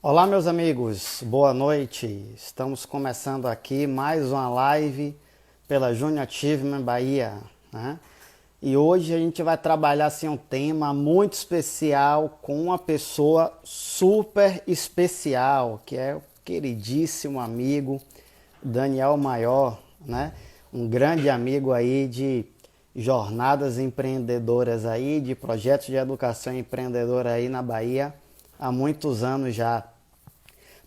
Olá, meus amigos, boa noite. Estamos começando aqui mais uma live pela Junior Achievement Bahia, né? E hoje a gente vai trabalhar assim, um tema muito especial com uma pessoa super especial, que é o queridíssimo amigo Daniel Maior, né? Um grande amigo aí de jornadas empreendedoras aí, de projetos de educação empreendedora aí na Bahia há muitos anos já.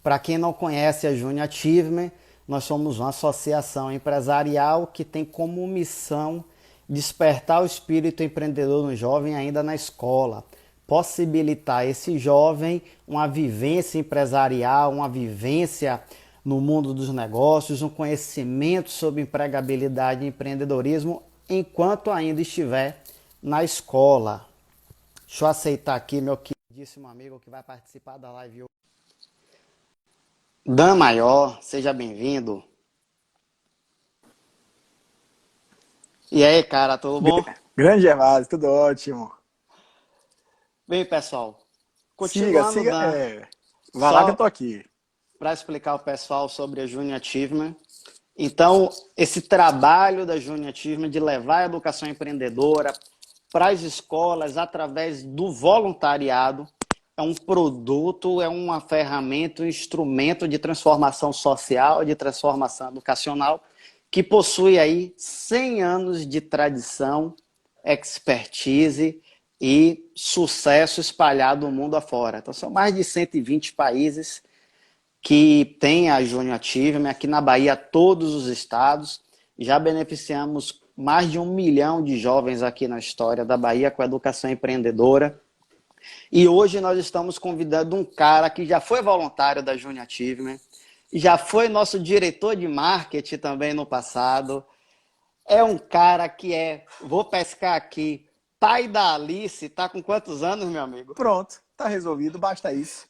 Para quem não conhece a Junior Achievement, nós somos uma associação empresarial que tem como missão despertar o espírito empreendedor no jovem ainda na escola, possibilitar esse jovem uma vivência empresarial, uma vivência no mundo dos negócios, um conhecimento sobre empregabilidade e empreendedorismo enquanto ainda estiver na escola. Deixa eu aceitar aqui meu queridíssimo amigo que vai participar da live hoje. Dan Maior, seja bem-vindo. E aí, cara, tudo bom? Grande Gervásio, tudo ótimo. Bem, pessoal, Siga, continuando, siga. Dan, Vai lá que eu tô só aqui. para explicar ao pessoal sobre a Junior Achievement. Então, esse trabalho da Junior Achievement de levar a educação empreendedora para as escolas através do voluntariado é um produto, é uma ferramenta, um instrumento de transformação social, de transformação educacional, que possui aí 100 anos de tradição, expertise e sucesso espalhado no mundo afora. Então, são mais de 120 países que tem a Junior Achievement, aqui na Bahia, todos os estados. Já beneficiamos mais de 1 milhão de jovens aqui na história da Bahia com a educação empreendedora. E hoje nós estamos convidando um cara que já foi voluntário da Junior Achievement, já foi nosso diretor de marketing também no passado. É um cara que vou pescar aqui, pai da Alice, tá com quantos anos, meu amigo? Pronto, tá resolvido, basta isso.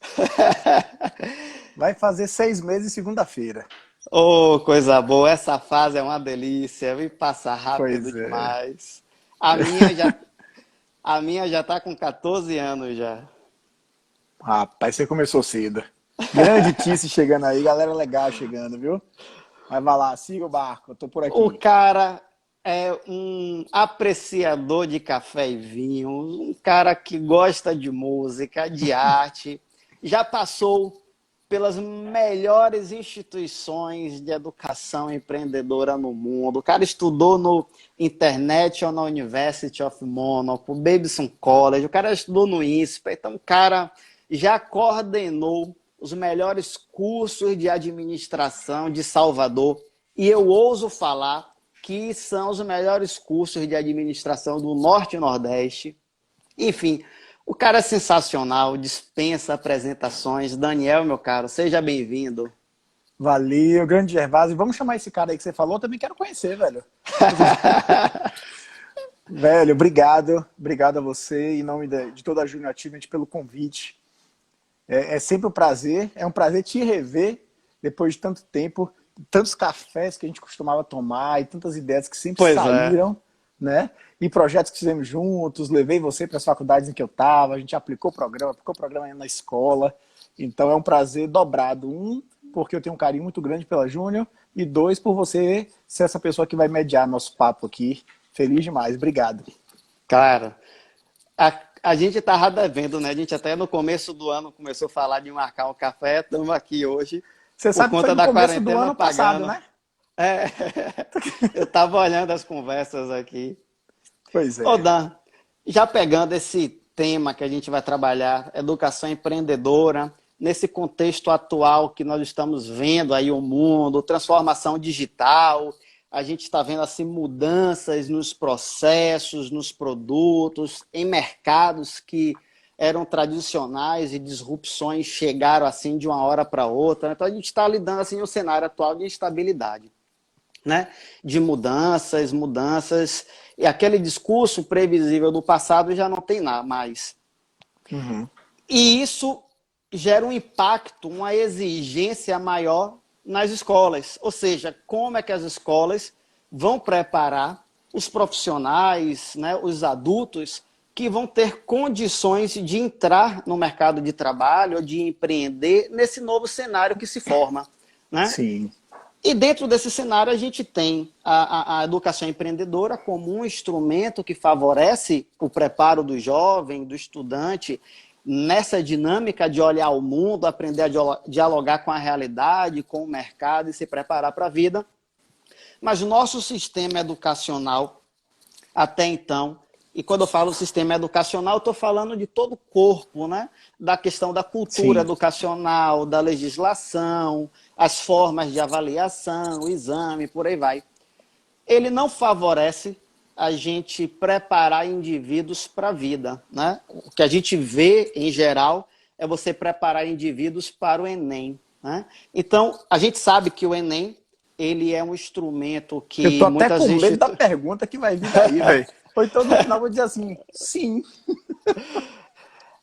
Vai fazer 6 meses segunda-feira. Oh, coisa boa, essa fase é uma delícia, vai passar rápido Pois é. demais. A minha já, a minha já tá com 14 anos já. Rapaz, você começou cedo. Grande Tice chegando aí, galera legal chegando, viu? Mas vai lá, siga o barco, eu tô por O aqui. cara é um apreciador de café e vinho, um cara que gosta de música, de arte, já passou pelas melhores instituições de educação empreendedora no mundo. O cara estudou no International University of Monaco, Babson College, o cara estudou no INSPE, então o cara já coordenou os melhores cursos de administração de Salvador. E eu ouso falar que são os melhores cursos de administração do Norte e Nordeste. Enfim, o cara é sensacional, dispensa apresentações. Daniel, meu caro, seja bem-vindo. Valeu, grande Gervásio. Vamos chamar esse cara aí que você falou, eu também quero conhecer, velho. Velho, obrigado. Obrigado a você, em nome de toda a Junior Achievement, pelo convite. É sempre um prazer, é um prazer te rever depois de tanto tempo, tantos cafés que a gente costumava tomar e tantas ideias que sempre Pois é. saíram, né? E projetos que fizemos juntos, levei você para as faculdades em que eu estava, a gente aplicou o programa na escola. Então é um prazer dobrado. Um, porque eu tenho um carinho muito grande pela Júnior, e dois, por você ser essa pessoa que vai mediar nosso papo aqui. Feliz demais, obrigado. Cara, a gente estava devendo, né? A gente até no começo do ano começou a falar de marcar um café, estamos aqui hoje, Você por sabe que foi conta no da começo do quarentena ano passado, pagando. né? É, eu estava olhando as conversas aqui. Pois Ô, é. Dan, já pegando esse tema que a gente vai trabalhar, educação empreendedora, nesse contexto atual que nós estamos vendo aí o mundo, transformação digital, a gente está vendo assim mudanças nos processos, nos produtos, em mercados que eram tradicionais e disrupções chegaram assim de uma hora para outra. Então a gente está lidando assim no cenário atual de instabilidade, né? De mudanças, e aquele discurso previsível do passado já não tem nada mais. Uhum. E isso gera um impacto, uma exigência maior nas escolas. Ou seja, como é que as escolas vão preparar os profissionais, né, os adultos, que vão ter condições de entrar no mercado de trabalho, de empreender nesse novo cenário que se forma, né? Sim. E dentro desse cenário a gente tem a educação empreendedora como um instrumento que favorece o preparo do jovem, do estudante, nessa dinâmica de olhar o mundo, aprender a dialogar com a realidade, com o mercado e se preparar para a vida. Mas o nosso sistema educacional, até então, e quando eu falo sistema educacional, eu estou falando de todo o corpo, né? Da questão da cultura Sim. educacional, da legislação, as formas de avaliação, o exame, por aí vai. Ele não favorece a gente preparar indivíduos para a vida, né? O que a gente vê, em geral, é você preparar indivíduos para o Enem, né? Então, a gente sabe que o Enem, ele é um instrumento Eu tô que até muitas com medo da instituições... pergunta que vai vir daí, velho. Ou então no final eu vou dizer assim, sim.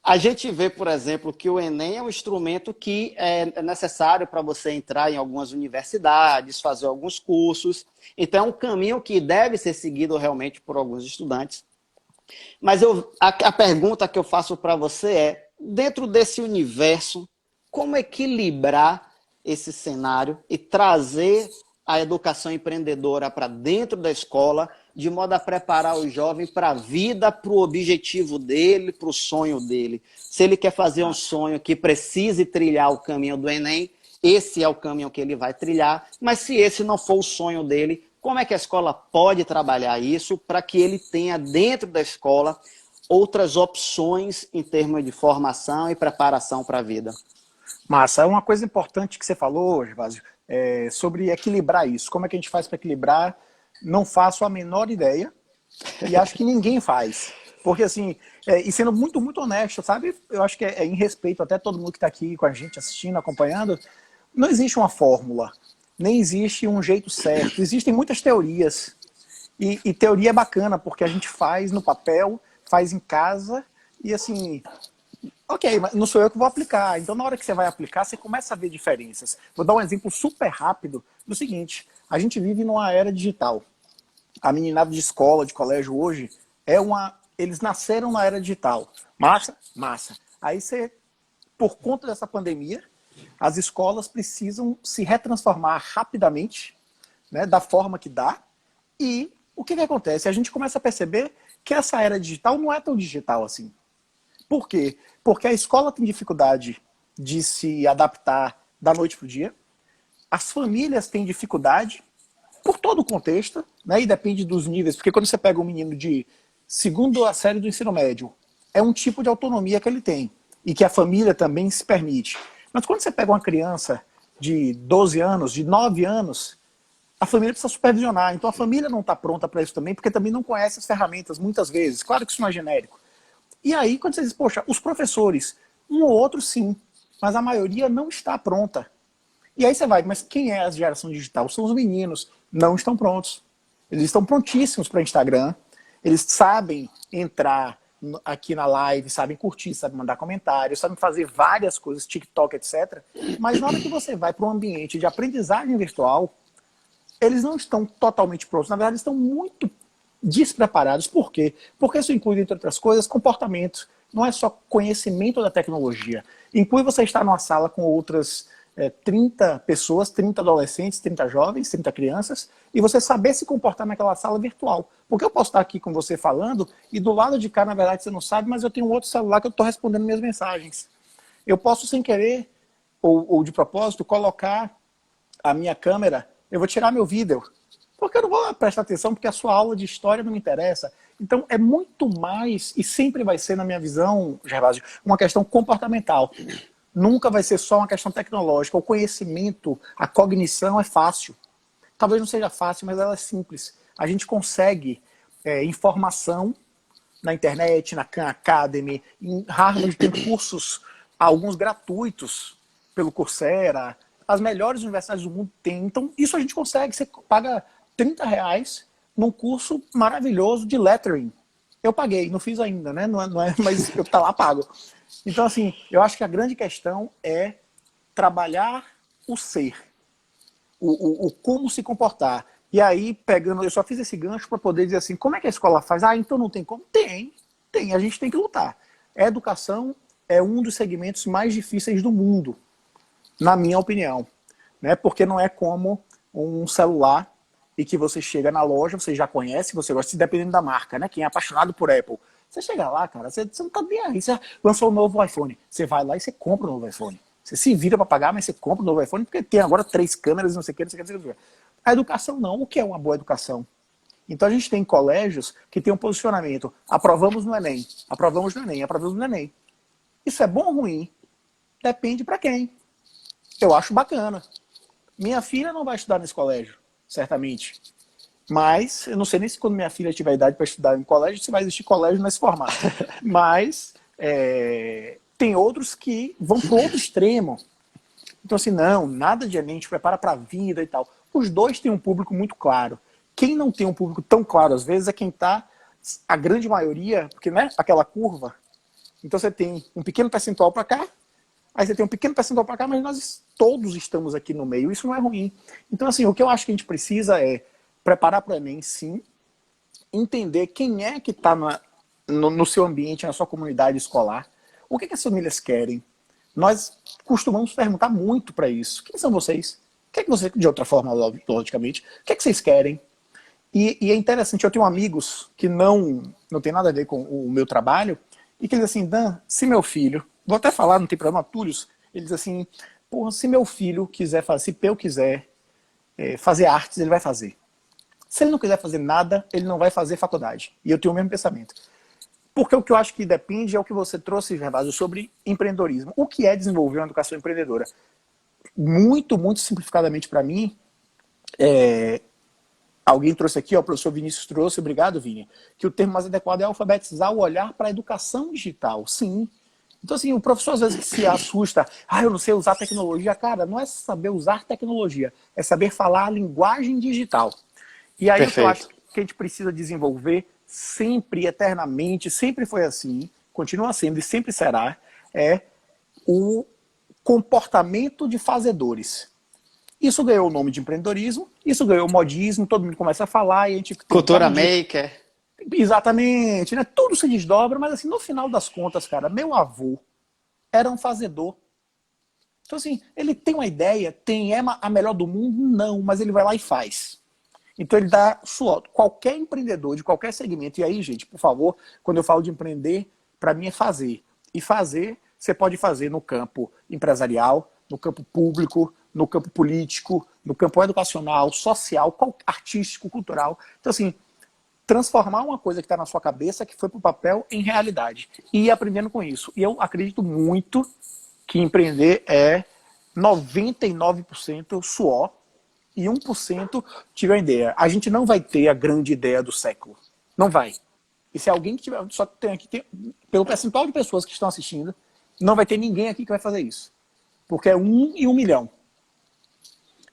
A gente vê, por exemplo, que o Enem é um instrumento que é necessário para você entrar em algumas universidades, fazer alguns cursos. Então, é um caminho que deve ser seguido realmente por alguns estudantes. Mas a pergunta que eu faço para você é, dentro desse universo, como equilibrar esse cenário e trazer a educação empreendedora para dentro da escola, de modo a preparar o jovem para a vida, para o objetivo dele, para o sonho dele. Se ele quer fazer um sonho que precise trilhar o caminho do Enem, esse é o caminho que ele vai trilhar, mas se esse não for o sonho dele, como é que a escola pode trabalhar isso para que ele tenha dentro da escola outras opções em termos de formação e preparação para a vida? Massa, é uma coisa importante que você falou, Gervásio, sobre equilibrar isso. Como é que a gente faz para equilibrar? Não faço a menor ideia e acho que ninguém faz. Porque assim, e sendo muito, muito honesto, sabe? Eu acho que é em respeito até todo mundo que está aqui com a gente, assistindo, acompanhando, não existe uma fórmula, nem existe um jeito certo. Existem muitas teorias. E teoria é bacana, porque a gente faz no papel, faz em casa, e assim, ok, mas não sou eu que vou aplicar. Então, na hora que você vai aplicar, você começa a ver diferenças. Vou dar um exemplo super rápido do seguinte: a gente vive numa era digital. A meninada de escola, de colégio hoje, eles nasceram na era digital. Massa? Massa. Aí você, por conta dessa pandemia, as escolas precisam se retransformar rapidamente, né, da forma que dá. E o que acontece? A gente começa a perceber que essa era digital não é tão digital assim. Por quê? Porque a escola tem dificuldade de se adaptar da noite para o dia, as famílias têm dificuldade por todo o contexto, né? E depende dos níveis, porque quando você pega um menino de segunda série do ensino médio, é um tipo de autonomia que ele tem e que a família também se permite. Mas quando você pega uma criança de 12 anos, de 9 anos, a família precisa supervisionar. Então a família não está pronta para isso também, porque também não conhece as ferramentas muitas vezes. Claro que isso não é genérico. E aí, quando você diz, poxa, os professores, um ou outro sim, mas a maioria não está pronta. E aí você vai, mas quem é a geração digital? São os meninos, não estão prontos. Eles estão prontíssimos para Instagram, eles sabem entrar aqui na live, sabem curtir, sabem mandar comentários, sabem fazer várias coisas, TikTok, etc. Mas na hora que você vai para um ambiente de aprendizagem virtual, eles não estão totalmente prontos. Na verdade, estão muito despreparados. Por quê? Porque isso inclui, entre outras coisas, comportamento. Não é só conhecimento da tecnologia. Inclui você estar numa sala com outras 30 pessoas, 30 adolescentes, 30 jovens, 30 crianças, e você saber se comportar naquela sala virtual. Porque eu posso estar aqui com você falando, e do lado de cá, na verdade, você não sabe, mas eu tenho um outro celular que eu estou respondendo minhas mensagens. Eu posso, sem querer, ou de propósito, colocar a minha câmera, eu vou tirar meu vídeo, porque eu não vou prestar atenção, porque a sua aula de história não me interessa. Então, é muito mais, e sempre vai ser, na minha visão, Gervásio, uma questão comportamental. Nunca vai ser só uma questão tecnológica. O conhecimento, a cognição é fácil. Talvez não seja fácil, mas ela é simples. A gente consegue informação na internet, na Khan Academy, em Harvard tem cursos, alguns gratuitos, pelo Coursera. As melhores universidades do mundo têm. Então, isso a gente consegue. Você paga R$ 30 num curso maravilhoso de lettering. Eu paguei, não fiz ainda, né? Não é, mas eu tá lá pago. Então, assim, eu acho que a grande questão é trabalhar o ser, o como se comportar. E aí, pegando, eu só fiz esse gancho para poder dizer assim, como é que a escola faz? Ah, então não tem como? Tem. a gente tem que lutar. A educação é um dos segmentos mais difíceis do mundo, na minha opinião, né? Porque não é como um celular e que você chega na loja, você já conhece, você gosta, dependendo da marca, né? Quem é apaixonado por Apple, você chega lá, cara, você não tá bem aí, você lançou um novo iPhone, você vai lá e você compra um novo iPhone. Você se vira para pagar, mas você compra um novo iPhone porque tem agora 3 câmeras, não sei o que, não sei o que, não sei o que. A educação não. O que é uma boa educação? Então a gente tem colégios que tem um posicionamento, aprovamos no Enem, aprovamos no Enem, aprovamos no Enem. Isso é bom ou ruim? Depende para quem. Eu acho bacana. Minha filha não vai estudar nesse colégio, certamente. Mas, eu não sei nem se quando minha filha tiver idade para estudar em colégio, se vai existir colégio nesse formato. Mas, tem outros que vão para o outro extremo. Então, assim, não, nada de Enem, te prepara para a vida e tal. Os dois têm um público muito claro. Quem não tem um público tão claro, às vezes, é quem está, a grande maioria, porque, né, aquela curva. Então, você tem um pequeno percentual para cá, aí você tem um pequeno percentual para cá, mas nós todos estamos aqui no meio. Isso não é ruim. Então, assim, o que eu acho que a gente precisa é preparar para o Enem, sim, entender quem é que está no seu ambiente, na sua comunidade escolar, o que as famílias querem. Nós costumamos perguntar muito para isso. Quem são vocês? O que é que você, de outra forma, logicamente, o que é que vocês querem? E é interessante, eu tenho amigos que não tem nada a ver com o meu trabalho, e que eles assim, Dan, se meu filho, vou até falar, não tem problema, Túlios, ele diz assim, porra, se meu filho quiser fazer, se Peu quiser fazer artes, ele vai fazer. Se ele não quiser fazer nada, ele não vai fazer faculdade. E eu tenho o mesmo pensamento. Porque o que eu acho que depende é o que você trouxe, Gervásio, sobre empreendedorismo. O que é desenvolver uma educação empreendedora? Muito, muito simplificadamente para mim, alguém trouxe aqui, ó, o professor Vinícius trouxe, obrigado, Vini, que o termo mais adequado é alfabetizar o olhar para a educação digital. Sim. Então, assim, o professor às vezes se assusta, eu não sei usar tecnologia. Cara, não é saber usar tecnologia, é saber falar a linguagem digital. E aí Perfeito. o que eu acho que a gente precisa desenvolver sempre, eternamente, sempre foi assim, continua sendo e sempre será, é o comportamento de fazedores. Isso ganhou o nome de empreendedorismo, isso ganhou modismo, todo mundo começa a falar e a gente tem Cultura maker. Exatamente, né? Tudo se desdobra, mas assim, no final das contas, cara, meu avô era um fazedor. Então assim, ele tem uma ideia, é a melhor do mundo? Não, mas ele vai lá e faz. Então ele dá suor. Qualquer empreendedor de qualquer segmento, e aí, gente, por favor, quando eu falo de empreender, para mim é fazer. E fazer, você pode fazer no campo empresarial, no campo público, no campo político, no campo educacional, social, artístico, cultural. Então, assim, transformar uma coisa que está na sua cabeça, que foi para o papel, em realidade. E ir aprendendo com isso. E eu acredito muito que empreender é 99% suor, e 1% tive a ideia. A gente não vai ter a grande ideia do século. Não vai. E se alguém que tiver, só tem aqui, pelo percentual de pessoas que estão assistindo, não vai ter ninguém aqui que vai fazer isso. Porque é 1 em 1 milhão.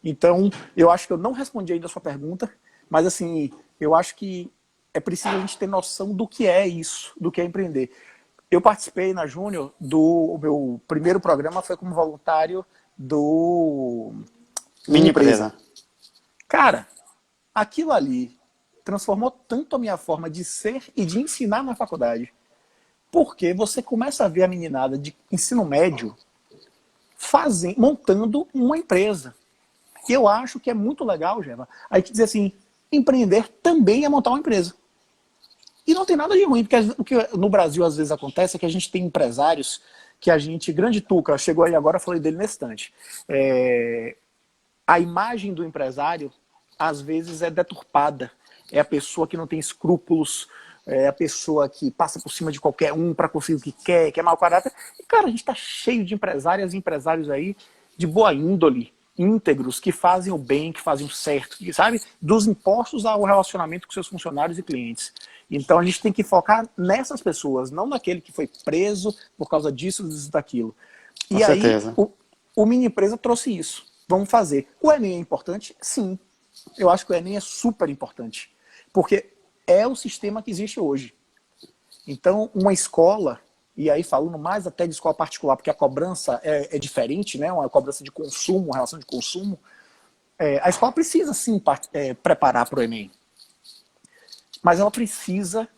Então, eu acho que eu não respondi ainda a sua pergunta, mas assim, eu acho que é preciso a gente ter noção do que é isso, do que é empreender. Eu participei na Júnior o meu primeiro programa foi como voluntário do Mini Empresa. Cara, aquilo ali transformou tanto a minha forma de ser e de ensinar na faculdade. Porque você começa a ver a meninada de ensino médio montando uma empresa. E eu acho que é muito legal, Geva, a gente dizer assim, empreender também é montar uma empresa. E não tem nada de ruim, porque o que no Brasil às vezes acontece é que a gente tem empresários que a gente, grande Tuca, chegou aí agora, falei dele nesse instante. A imagem do empresário às vezes é deturpada. É a pessoa que não tem escrúpulos, é a pessoa que passa por cima de qualquer um para conseguir o que é mau caráter. E, cara, a gente está cheio de empresárias e empresários aí de boa índole, íntegros, que fazem o bem, que fazem o certo, que, sabe? Dos impostos ao relacionamento com seus funcionários e clientes. Então a gente tem que focar nessas pessoas, não naquele que foi preso por causa disso, daquilo. Com e certeza. aí o Mini Empresa trouxe isso. Vamos fazer. O Enem é importante? Sim. Eu acho que o Enem é super importante. Porque é o sistema que existe hoje. Então, uma escola, e aí falando mais até de escola particular, porque a cobrança é diferente, né? Uma cobrança de consumo, uma relação de consumo, a escola precisa sim preparar para o Enem. Mas ela precisa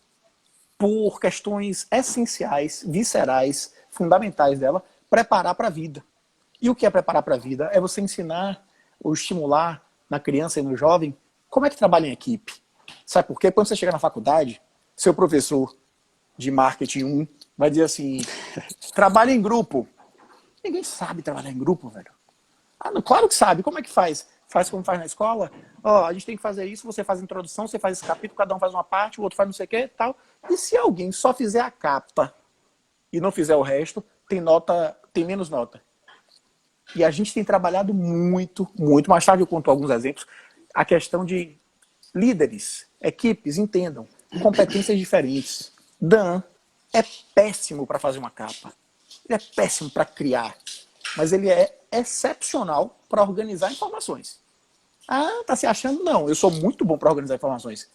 por questões essenciais, viscerais, fundamentais dela, preparar para a vida. E o que é preparar para a vida? É você ensinar ou estimular na criança e no jovem como é que trabalha em equipe. Sabe por quê? Quando você chega na faculdade, seu professor de marketing 1 vai dizer assim, trabalha em grupo. Ninguém sabe trabalhar em grupo, velho. Ah, não, claro que sabe. Como é que faz? Faz como faz na escola? Ó, a gente tem que fazer isso, você faz a introdução, você faz esse capítulo, cada um faz uma parte, o outro faz não sei o que e tal. E se alguém só fizer a capa e não fizer o resto, tem menos nota. E a gente tem trabalhado muito, muito. Mais tarde eu conto alguns exemplos. A questão de líderes, equipes, entendam. Competências diferentes. Dan é péssimo para fazer uma capa. Ele é péssimo para criar. Mas ele é excepcional para organizar informações. Ah, tá se achando? Não, eu sou muito bom para organizar informações.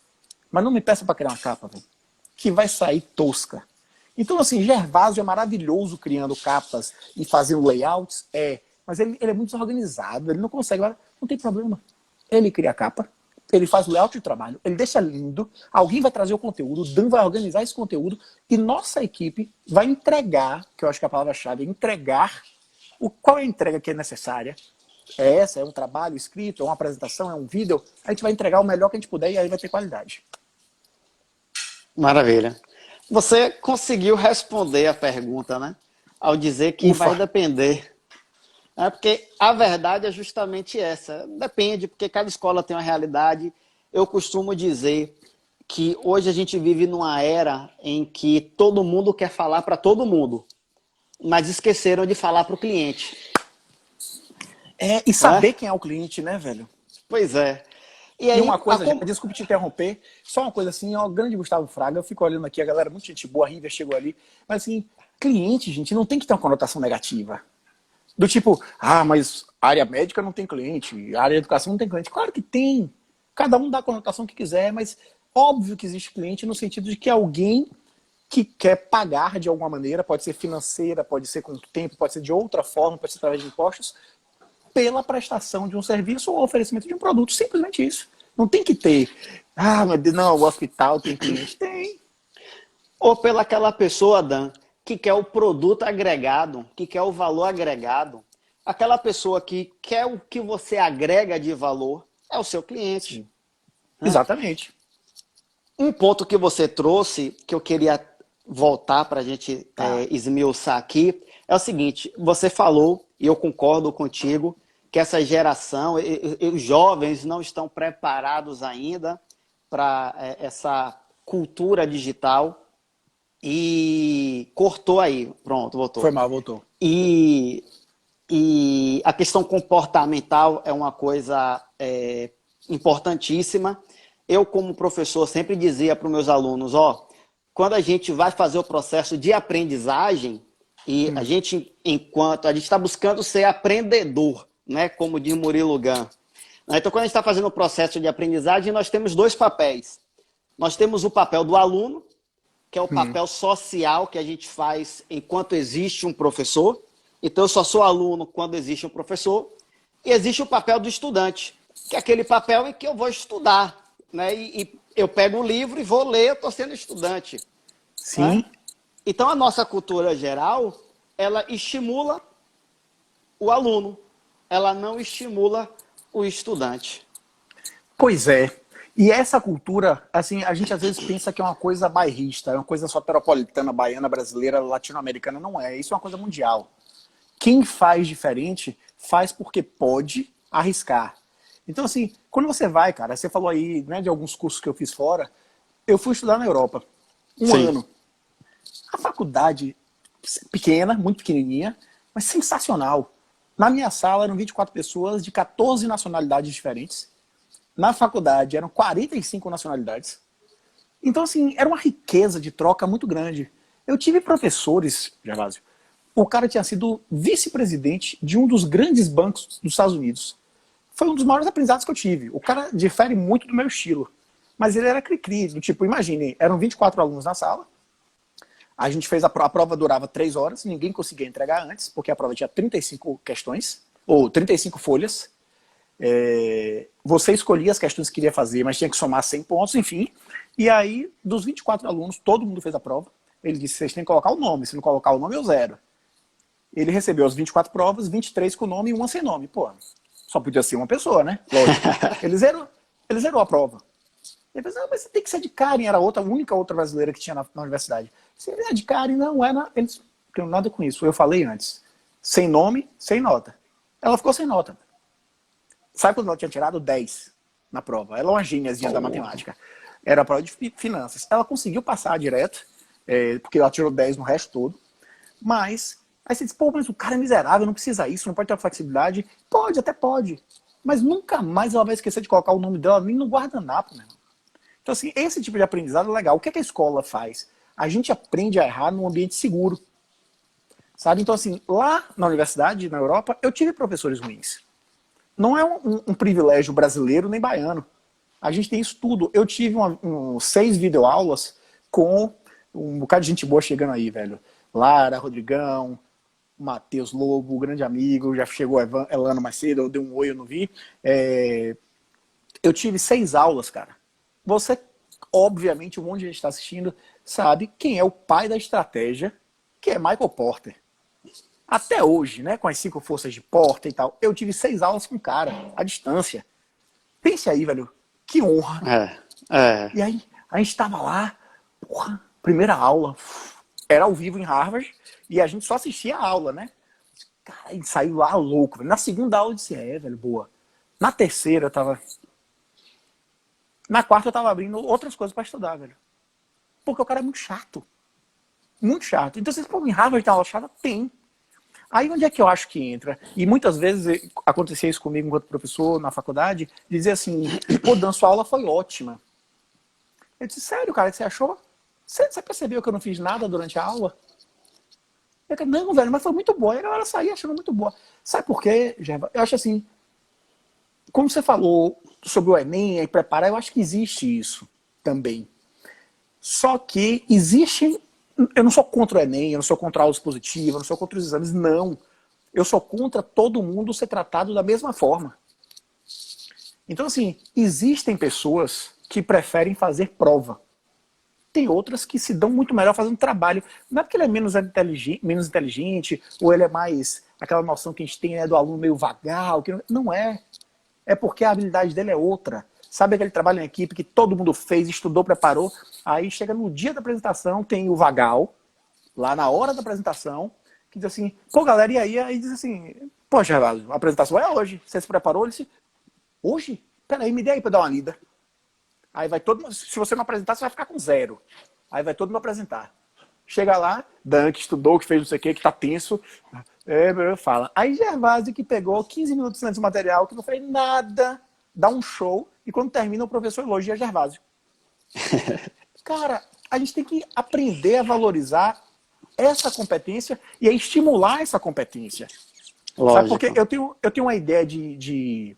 Mas não me peça para criar uma capa, véio, que vai sair tosca. Então, assim, Gervásio é maravilhoso criando capas e fazendo layouts, mas ele é muito desorganizado, ele não consegue, não tem problema. Ele cria a capa, ele faz o layout de trabalho, ele deixa lindo, alguém vai trazer o conteúdo, o Dan vai organizar esse conteúdo e nossa equipe vai entregar, que eu acho que a palavra-chave é entregar, qual é a entrega que é necessária? É essa? É um trabalho escrito? É uma apresentação? É um vídeo? A gente vai entregar o melhor que a gente puder e aí vai ter qualidade. Maravilha. Você conseguiu responder a pergunta, né? Ao dizer que Ufa. vai depender. Porque a verdade é justamente essa. Depende, porque cada escola tem uma realidade. Eu costumo dizer que hoje a gente vive numa era em que todo mundo quer falar para todo mundo, mas esqueceram de falar para o cliente. E saber quem é o cliente, né, velho? Pois é. E aí, uma coisa, desculpe te interromper, só uma coisa assim, ó, o grande Gustavo Fraga, eu fico olhando aqui, a galera, muita gente boa, a River chegou ali, mas assim, cliente, gente, não tem que ter uma conotação negativa. Do tipo, mas a área médica não tem cliente, a área de educação não tem cliente. Claro que tem. Cada um dá a conotação que quiser, mas óbvio que existe cliente no sentido de que alguém que quer pagar de alguma maneira, pode ser financeira, pode ser com tempo, pode ser de outra forma, pode ser através de impostos, pela prestação de um serviço ou oferecimento de um produto. Simplesmente isso. Não tem que ter, meu Deus, não, o hospital tem cliente. Tem. Ou pela aquela pessoa, Dan, que quer o produto agregado, que quer o valor agregado. Aquela pessoa que quer o que você agrega de valor é o seu cliente. Né? Exatamente. Um ponto que você trouxe, que eu queria voltar para a gente esmiuçar aqui, é o seguinte, você falou, e eu concordo contigo, que essa geração, e os jovens não estão preparados ainda para essa cultura digital. E cortou aí, pronto, voltou. Foi mal, voltou. E a questão comportamental é uma coisa importantíssima. Eu, como professor, sempre dizia para os meus alunos, quando a gente vai fazer o processo de aprendizagem, e a gente está buscando ser aprendedor, né, como diz Murilo Gun. Então, quando a gente está fazendo o processo de aprendizagem, nós temos dois papéis. Nós temos o papel do aluno, que é o papel social que a gente faz enquanto existe um professor. Então, eu só sou aluno quando existe um professor. E existe o papel do estudante, que é aquele papel em que eu vou estudar. Né? E eu pego o livro e vou ler, eu estou sendo estudante. Sim. Né? Então, a nossa cultura geral, ela estimula o aluno. Ela não estimula o estudante. Pois é. E essa cultura, assim, a gente às vezes pensa que é uma coisa bairrista, é uma coisa soteropolitana, baiana, brasileira, latino-americana. Não é. Isso é uma coisa mundial. Quem faz diferente, faz porque pode arriscar. Então, assim, quando você vai, cara, você falou aí, né, de alguns cursos que eu fiz fora, eu fui estudar na Europa. Um ano. A faculdade, pequena, muito pequenininha, mas sensacional. Na minha sala eram 24 pessoas de 14 nacionalidades diferentes. Na faculdade eram 45 nacionalidades. Então, assim, era uma riqueza de troca muito grande. Eu tive professores, Gervásio, o cara tinha sido vice-presidente de um dos grandes bancos dos Estados Unidos. Foi um dos maiores aprendizados que eu tive. O cara difere muito do meu estilo. Mas ele era cri-cri, do tipo, imagine, eram 24 alunos na sala, a gente fez a prova durava 3 horas, ninguém conseguia entregar antes, porque a prova tinha 35 questões, ou 35 folhas. Você escolhia as questões que queria fazer, mas tinha que somar 100 pontos, enfim. E aí, dos 24 alunos, todo mundo fez a prova. Ele disse, vocês têm que colocar o nome. Se não colocar o nome, eu zero. Ele recebeu as 24 provas, 23 com nome e uma sem nome. Pô, só podia ser uma pessoa, né? Lógico. Ele zerou a prova. Ele pensou, mas você tem que ser de Karen. Era a única outra brasileira que tinha na universidade. Você é de Karen? Não, é na... Eles não tem nada com isso. Eu falei antes. Sem nome, sem nota. Ela ficou sem nota. Sabe quando ela tinha tirado 10 na prova? Ela é uma gêniazinha da matemática. Era a prova de finanças. Ela conseguiu passar direto, porque ela tirou 10 no resto todo. Mas, aí você diz, pô, mas o cara é miserável, não precisa isso, não pode ter flexibilidade. Pode, até pode. Mas nunca mais ela vai esquecer de colocar o nome dela nem no guardanapo, né? Então, assim, esse tipo de aprendizado é legal. O que a escola faz? A gente aprende a errar num ambiente seguro. Sabe? Então, assim, lá na universidade, na Europa, eu tive professores ruins. Não é um privilégio brasileiro nem baiano. A gente tem isso tudo. Eu tive 6 videoaulas com um bocado de gente boa chegando aí, velho. Lara, Rodrigão, Matheus Lobo, grande amigo, já chegou Elano mais cedo, eu dei um oi, eu não vi. Eu tive 6 aulas, cara. Você, obviamente, um monte de gente está assistindo, sabe quem é o pai da estratégia, que é Michael Porter. Até hoje, né, com as 5 forças de Porter e tal, eu tive 6 aulas com o cara, à distância. Pense aí, velho, que honra. E aí, a gente tava lá, porra, primeira aula, era ao vivo em Harvard, e a gente só assistia a aula, né? Cara, a gente saiu lá louco, velho. Na segunda aula eu disse, velho, boa. Na terceira eu tava... Na quarta eu tava abrindo outras coisas pra estudar, velho. Porque o cara é muito chato. Muito chato. Então, vocês podem em Harvard tem aula chata? Tem. Aí onde é que eu acho que entra? E muitas vezes acontecia isso comigo enquanto professor na faculdade, dizer assim, pô, Dan, sua aula foi ótima. Eu disse, sério, cara, o que você achou? Você percebeu que eu não fiz nada durante a aula? Eu disse, não, velho, mas foi muito boa. E a galera saía achando muito boa. Sabe por quê, Gerva? Eu acho assim, como você falou sobre o Enem e preparar, eu acho que existe isso também. Só que existe... Eu não sou contra o Enem, eu não sou contra a aula expositiva, eu não sou contra os exames, não. Eu sou contra todo mundo ser tratado da mesma forma. Então, assim, existem pessoas que preferem fazer prova. Tem outras que se dão muito melhor fazendo trabalho. Não é porque ele é menos inteligente ou ele é mais aquela noção que a gente tem, né, do aluno meio vagal. Que não é. É porque a habilidade dele é outra. Sabe aquele trabalho em equipe que todo mundo fez, estudou, preparou, aí chega no dia da apresentação, tem o vagal, lá na hora da apresentação, que diz assim, pô galera, e aí? Aí diz assim, poxa, a apresentação é hoje, você se preparou? Ele disse, hoje? Peraí, me dê aí pra dar uma lida. Aí vai todo mundo, se você não apresentar, você vai ficar com 0. Aí vai todo mundo apresentar. Chega lá, Dan, que estudou, que fez não sei o que tá tenso, fala. Aí Gervásio, que pegou 15 minutos antes do material, que não fez nada, dá um show, e quando termina o professor elogia Gervásio. Cara, a gente tem que aprender a valorizar essa competência e a estimular essa competência. Lógico. Sabe? Porque eu tenho uma ideia de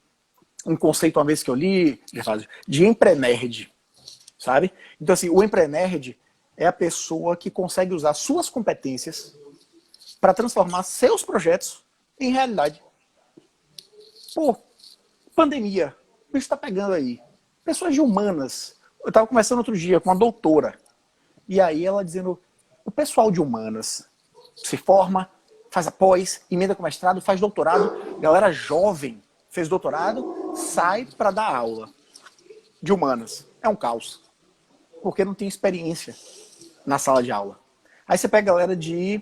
um conceito uma vez que eu li, Gervásio, de emprenerd, sabe? Então assim, o emprenerd é a pessoa que consegue usar suas competências para transformar seus projetos em realidade. Pô, pandemia, o bicho está pegando aí. Pessoas de humanas. Eu estava conversando outro dia com uma doutora. E aí ela dizendo, o pessoal de humanas se forma, faz a pós, emenda com mestrado, faz doutorado. Galera jovem fez doutorado, sai para dar aula de humanas. É um caos. Porque não tem experiência na sala de aula. Aí você pega a galera de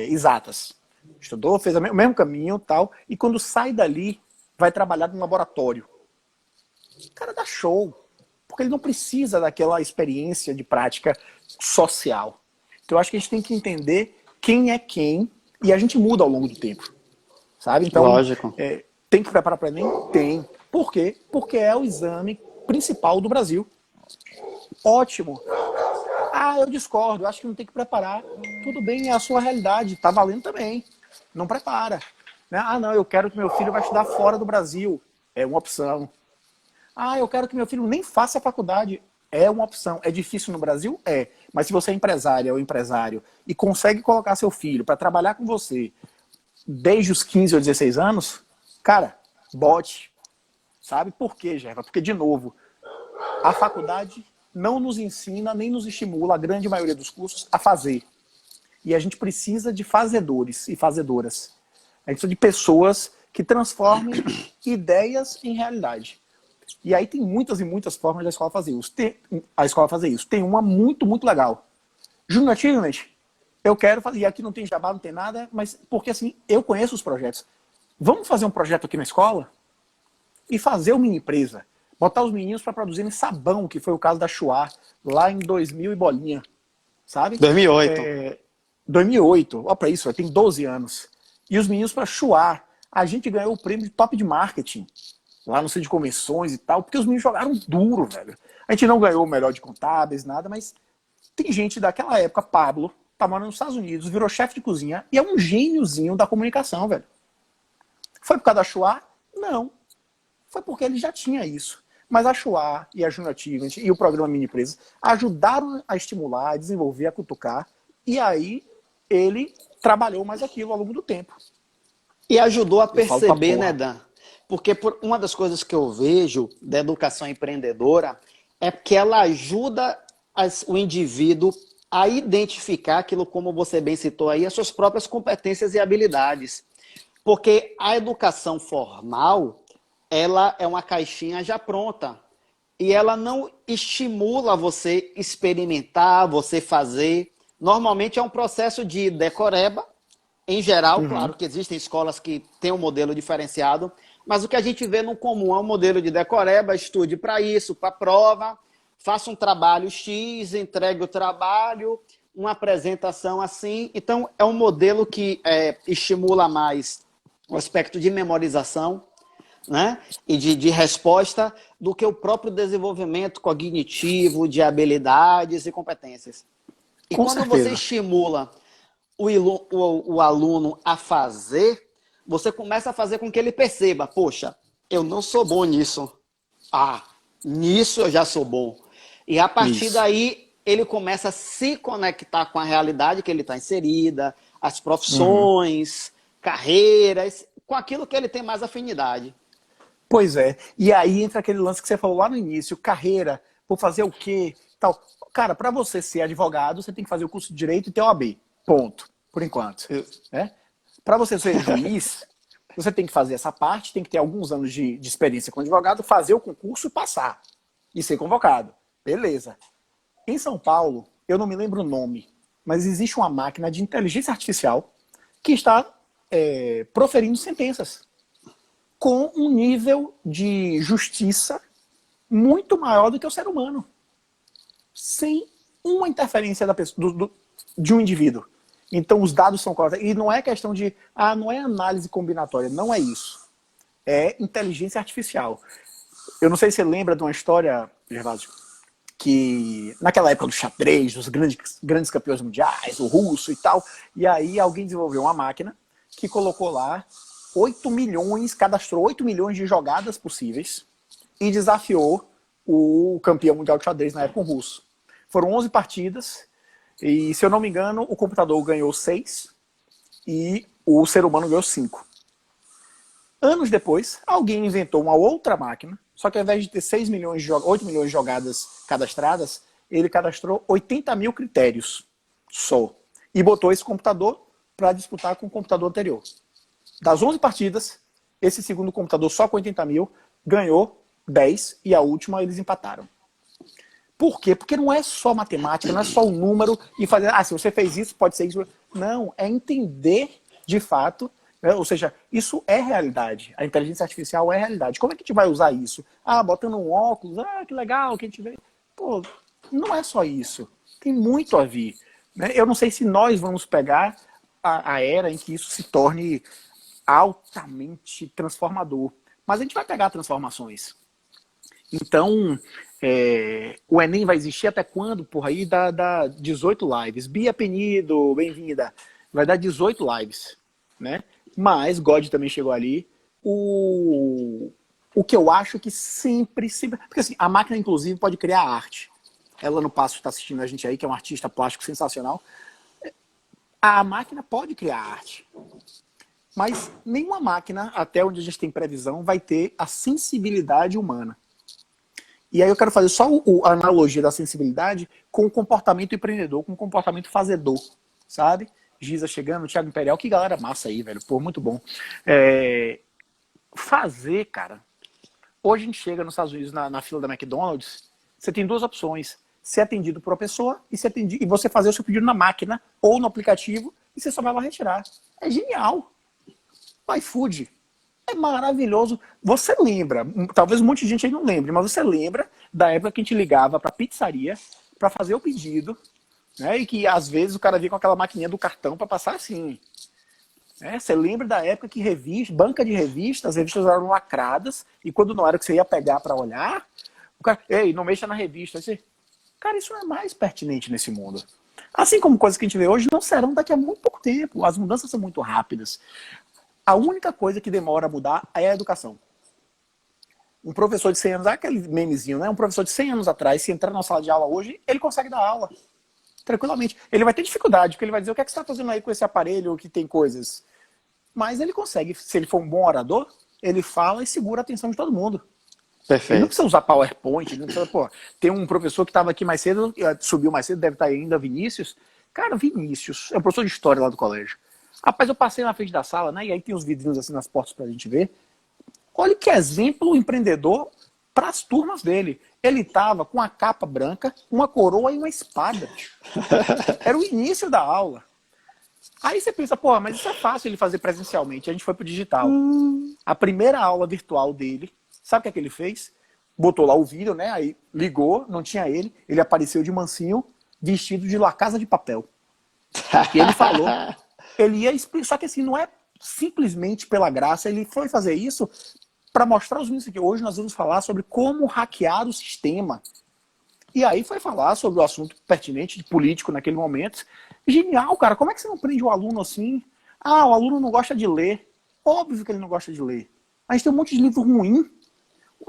exatas. Estudou, fez o mesmo caminho tal. E quando sai dali, vai trabalhar num laboratório. O cara dá show. Porque ele não precisa daquela experiência de prática social. Então eu acho que a gente tem que entender quem é quem e a gente muda ao longo do tempo. Sabe? Então, lógico. Tem que preparar para o Enem? Tem. Por quê? Porque é o exame principal do Brasil. Ótimo. Ah, eu discordo, eu acho que não tem que preparar. Tudo bem, é a sua realidade, tá valendo também. Não prepara. Né? Ah, não, eu quero que meu filho vai estudar fora do Brasil. É uma opção. Ah, eu quero que meu filho nem faça a faculdade. É uma opção. É difícil no Brasil? É. Mas se você é empresária ou empresário e consegue colocar seu filho para trabalhar com você desde os 15 ou 16 anos, cara, bote. Sabe por quê, Gerva? Porque, de novo, a faculdade não nos ensina nem nos estimula, a grande maioria dos cursos, a fazer. E a gente precisa de fazedores e fazedoras. A gente precisa de pessoas que transformem ideias em realidade. E aí tem muitas e muitas formas da escola fazer isso. Tem uma muito, muito legal. Junior Achievement, eu quero fazer, e aqui não tem jabá, não tem nada, mas porque assim, eu conheço os projetos. Vamos fazer um projeto aqui na escola e fazer uma mini empresa. Botar os meninos para produzirem sabão, que foi o caso da Chua, lá em 2000 e bolinha, sabe? 2008. 2008, olha para isso, tem 12 anos. E os meninos para Chua, a gente ganhou o prêmio de top de marketing, lá no centro de convenções e tal, porque os meninos jogaram duro, velho. A gente não ganhou o melhor de contábeis, nada, mas tem gente daquela época, Pablo, tá morando nos Estados Unidos, virou chefe de cozinha e é um gêniozinho da comunicação, velho. Foi por causa da Chua? Não. Foi porque ele já tinha isso. Mas a Chua e a Junior Achievement e o programa Mini Empresas ajudaram a estimular, a desenvolver, a cutucar. E aí ele trabalhou mais aquilo ao longo do tempo. E ajudou a perceber, né, Dan? Porque uma das coisas que eu vejo da educação empreendedora é que ela ajuda o indivíduo a identificar aquilo, como você bem citou aí, as suas próprias competências e habilidades. Porque a educação formal, ela é uma caixinha já pronta. E ela não estimula você experimentar, você fazer. Normalmente é um processo de decoreba, em geral, claro que existem escolas que têm um modelo diferenciado, mas o que a gente vê no comum é um modelo de decoreba, estude para isso, para a prova, faça um trabalho X, entregue o trabalho, uma apresentação assim. Então, é um modelo que estimula mais o aspecto de memorização, né? E de resposta do que o próprio desenvolvimento cognitivo, de habilidades e competências. E Com quando certeza. você estimula o aluno a fazer, você começa a fazer com que ele perceba, poxa, eu não sou bom nisso. Ah, nisso eu já sou bom. E a partir daí, ele começa a se conectar com a realidade que ele está inserida, as profissões, carreiras, com aquilo que ele tem mais afinidade. Pois é. E aí entra aquele lance que você falou lá no início, carreira, vou fazer o quê? Tal. Cara, para você ser advogado, você tem que fazer o curso de Direito e ter OAB. Ponto. Por enquanto. Né? Para você ser juiz, você tem que fazer essa parte, tem que ter alguns anos de experiência com advogado, fazer o concurso e passar. E ser convocado. Beleza. Em São Paulo, eu não me lembro o nome, mas existe uma máquina de inteligência artificial que está proferindo sentenças com um nível de justiça muito maior do que o ser humano. Sem uma interferência da pessoa, de um indivíduo. Então os dados são corretos. E não é questão de, não é análise combinatória, não é isso. É inteligência artificial. Eu não sei se você lembra de uma história, Gervásio, que naquela época do xadrez, dos grandes campeões mundiais, o russo e tal, e aí alguém desenvolveu uma máquina que colocou lá 8 milhões, cadastrou 8 milhões de jogadas possíveis e desafiou o campeão mundial de xadrez na época, o russo. Foram 11 partidas e, se eu não me engano, o computador ganhou 6 e o ser humano ganhou 5. Anos depois, alguém inventou uma outra máquina, só que ao invés de ter 8 milhões de jogadas cadastradas, ele cadastrou 80 mil critérios só. E botou esse computador para disputar com o computador anterior. Das 11 partidas, esse segundo computador só com 80 mil ganhou 10 e a última eles empataram. Por quê? Porque não é só matemática, não é só o número e fazer, se você fez isso, pode ser isso. Não, é entender de fato, né? Ou seja, isso é realidade. A inteligência artificial é realidade. Como é que a gente vai usar isso? Botando um óculos, que legal, que a gente vê. Pô, não é só isso. Tem muito a ver. Né? Eu não sei se nós vamos pegar a era em que isso se torne altamente transformador. Mas a gente vai pegar transformações. Então, o Enem vai existir até quando? Porra, aí dá 18 lives. Bia Penido, bem-vinda. Vai dar 18 lives, né? Mas, God também chegou ali. O que eu acho que sempre... Porque assim, a máquina, inclusive, pode criar arte. Ela no Passo está assistindo a gente aí, que é um artista plástico sensacional. A máquina pode criar arte. Mas nenhuma máquina, até onde a gente tem previsão, vai ter a sensibilidade humana. E aí eu quero fazer só a analogia da sensibilidade com o comportamento empreendedor, com o comportamento fazedor, sabe? Giza chegando, Thiago Imperial, que galera massa aí, velho. Pô, muito bom. Fazer, cara. Hoje a gente chega nos Estados Unidos na fila da McDonald's, você tem duas opções. Ser atendido por uma pessoa e você fazer o seu pedido na máquina ou no aplicativo e você só vai lá retirar. É genial. O iFood é maravilhoso. Você lembra, talvez muita gente aí não lembre, mas você lembra da época que a gente ligava para pizzaria para fazer o pedido, né? E que às vezes o cara vinha com aquela maquininha do cartão para passar assim. Você lembra da época que banca de revistas, as revistas eram lacradas e quando não era que você ia pegar para olhar, o cara, ei, não mexa na revista. Você, cara, isso não é mais pertinente nesse mundo. Assim como coisas que a gente vê hoje não serão daqui a muito pouco tempo. As mudanças são muito rápidas. A única coisa que demora a mudar é a educação. Um professor de 100 anos, aquele memezinho, né? Um professor de 100 anos atrás, se entrar na sala de aula hoje, ele consegue dar aula. Tranquilamente. Ele vai ter dificuldade, porque ele vai dizer, o que é que você está fazendo aí com esse aparelho que tem coisas? Mas ele consegue, se ele for um bom orador, ele fala e segura a atenção de todo mundo. Perfeito. Ele não precisa usar PowerPoint, ele não precisa, pô, tem um professor que estava aqui mais cedo, subiu mais cedo, deve estar ainda, Vinícius. Cara, Vinícius é um professor de história lá do colégio. Rapaz, eu passei na frente da sala, né? E aí tem os vidrinhos assim nas portas pra gente ver. Olha que exemplo empreendedor para as turmas dele. Ele tava com a capa branca, uma coroa e uma espada. Era o início da aula. Aí você pensa, pô, mas isso é fácil ele fazer presencialmente. A gente foi pro digital. A primeira aula virtual dele, sabe o que é que ele fez? Botou lá o vídeo, né? Aí ligou, não tinha ele. Ele apareceu de mansinho, vestido de La Casa de Papel. E ele falou, ele ia explicar, só que assim, não é simplesmente pela graça, ele foi fazer isso para mostrar os meninos que hoje nós vamos falar sobre como hackear o sistema. E aí foi falar sobre o assunto pertinente de político naquele momento. Genial, cara. Como é que você não prende o aluno assim? Ah, o aluno não gosta de ler. Óbvio que ele não gosta de ler. A gente tem um monte de livro ruim.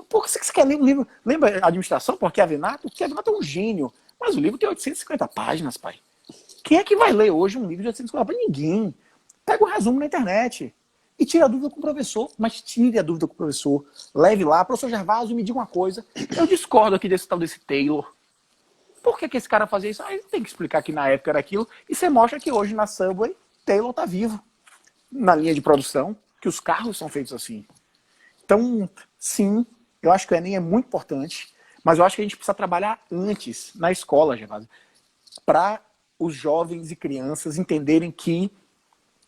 Por que você quer ler um livro? Lembra a administração por Chiavenato? O Chiavenato é um gênio. Mas o livro tem 850 páginas, pai. Quem é que vai ler hoje um livro de 850 páginas? Ninguém. Pega o resumo na internet. E tira a dúvida com o professor. Mas tire a dúvida com o professor. Leve lá. Professor Gervásio, me diga uma coisa. Eu discordo aqui desse tal desse Taylor. Por que esse cara fazia isso? Aí tem que explicar que na época era aquilo. E você mostra que hoje na Subway, Taylor tá vivo. Na linha de produção. Que os carros são feitos assim. Então, sim, eu acho que o Enem é muito importante. Mas eu acho que a gente precisa trabalhar antes, na escola, Gervásio. Para os jovens e crianças entenderem que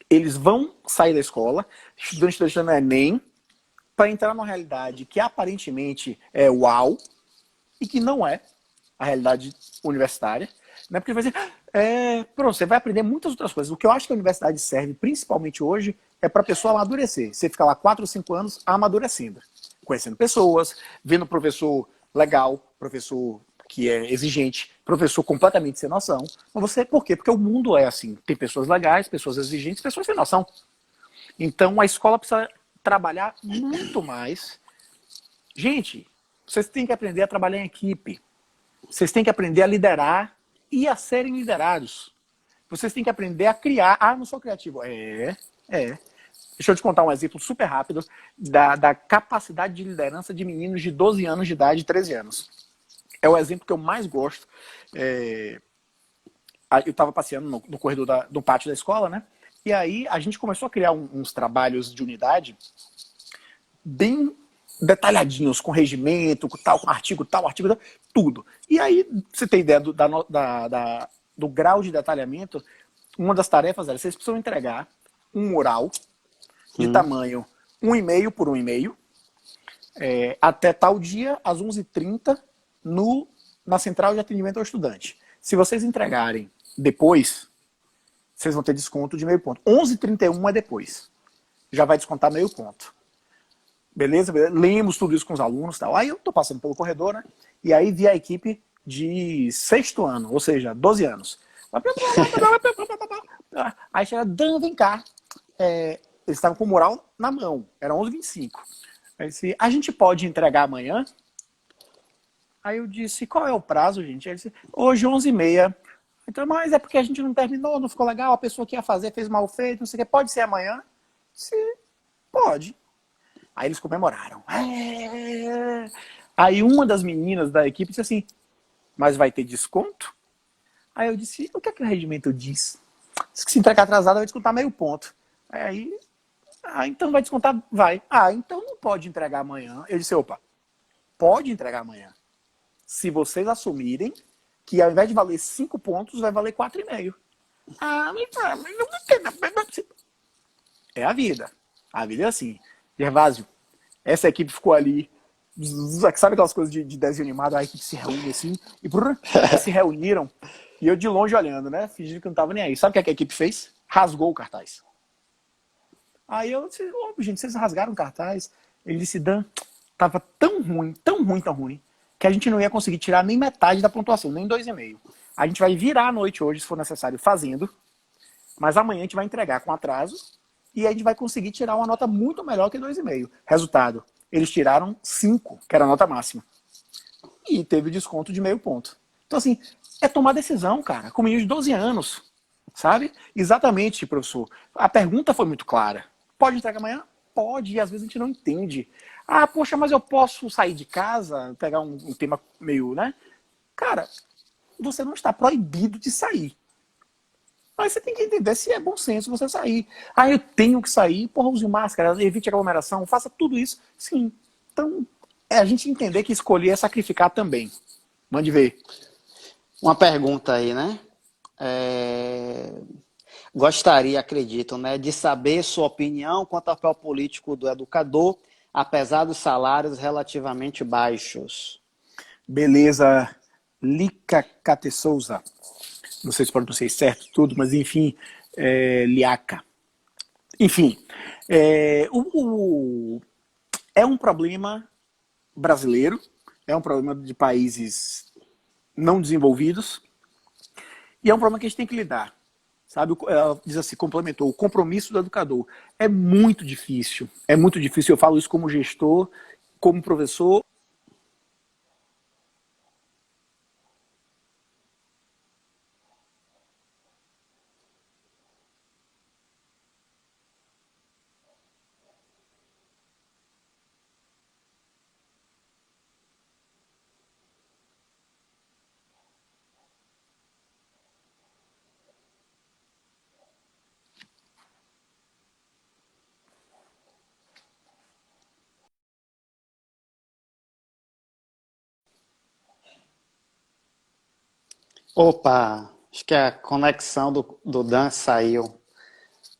eles vão sair da escola, estudando Enem, para entrar numa realidade que aparentemente é uau, e que não é a realidade universitária, né? Porque vai dizer, pronto, você vai aprender muitas outras coisas. O que eu acho que a universidade serve, principalmente hoje, é para a pessoa amadurecer. Você fica lá 4 ou 5 anos amadurecendo, conhecendo pessoas, vendo professor legal, professor que é exigente, professor completamente sem noção. Mas você, por quê? Porque o mundo é assim. Tem pessoas legais, pessoas exigentes, pessoas sem noção. Então a escola precisa trabalhar muito mais. Gente, vocês têm que aprender a trabalhar em equipe. Vocês têm que aprender a liderar e a serem liderados. Vocês têm que aprender a criar. Ah, não sou criativo. Deixa eu te contar um exemplo super rápido da capacidade de liderança de meninos de 12 anos de idade e 13 anos. É o exemplo que eu mais gosto. Eu estava passeando no corredor do pátio da escola, né? E aí a gente começou a criar uns trabalhos de unidade bem detalhadinhos, com regimento, com artigo tal, tudo. E aí, você tem ideia do grau de detalhamento, uma das tarefas era, vocês precisam entregar um mural de tamanho 1,5 por 1,5, até tal dia, às 11h30, na central de atendimento ao estudante. Se vocês entregarem depois, vocês vão ter desconto de meio ponto. 11h31 é depois. Já vai descontar meio ponto. Beleza? Lemos tudo isso com os alunos e tal. Aí eu tô passando pelo corredor, né? E aí vi a equipe de 6º ano, ou seja, 12 anos. Aí chega, Dan, vem cá. Eles estavam com o mural na mão. Era 11h25. Aí disse, a gente pode entregar amanhã? Aí eu disse, qual é o prazo, gente? Ele disse, hoje 11h30. Então, mas é porque a gente não terminou, não ficou legal, a pessoa que ia fazer fez mal feito, não sei o que. Pode ser amanhã? Sim, pode. Aí eles comemoraram. Aí uma das meninas da equipe disse assim, mas vai ter desconto? Aí eu disse, o que é que o regimento diz? Diz que se entregar atrasado vai descontar meio ponto. Aí, então vai descontar? Vai. Então não pode entregar amanhã. Eu disse, opa, pode entregar amanhã. Se vocês assumirem que ao invés de valer 5 pontos, vai valer 4,5. Mas não tem. É a vida. A vida é assim. Gervásio, essa equipe ficou ali. Sabe aquelas coisas de desenho animado? A equipe se reúne assim. E se reuniram. E eu de longe olhando, né? Fingindo que não tava nem aí. Sabe o que a equipe fez? Rasgou o cartaz. Aí eu disse, gente, vocês rasgaram o cartaz? Ele disse, Dan, tava tão ruim, tão ruim, tão ruim, que a gente não ia conseguir tirar nem metade da pontuação, nem 2,5. A gente vai virar a noite hoje, se for necessário, fazendo, mas amanhã a gente vai entregar com atraso e a gente vai conseguir tirar uma nota muito melhor que 2,5. Resultado, eles tiraram 5, que era a nota máxima. E teve desconto de meio ponto. Então, assim, é tomar decisão, cara, com menino de 12 anos, sabe? Exatamente, professor. A pergunta foi muito clara. Pode entregar amanhã? Pode, e às vezes a gente não entende. Poxa, mas eu posso sair de casa, pegar um tema meio, né? Cara, você não está proibido de sair. Mas você tem que entender se é bom senso você sair. Eu tenho que sair, porra, use máscara, evite aglomeração, faça tudo isso. Sim. Então, é a gente entender que escolher é sacrificar também. Mande ver. Uma pergunta aí, né? Gostaria, acredito, né, de saber sua opinião quanto ao papel político do educador, apesar dos salários relativamente baixos. Beleza. Lica Cate Souza. Não sei se pronunciei certo tudo, mas enfim, Liaca. Enfim, é um problema brasileiro, é um problema de países não desenvolvidos, e é um problema que a gente tem que lidar. Sabe, ela diz assim, complementou, o compromisso do educador. É muito difícil, eu falo isso como gestor, como professor. Opa, acho que a conexão do Dan saiu.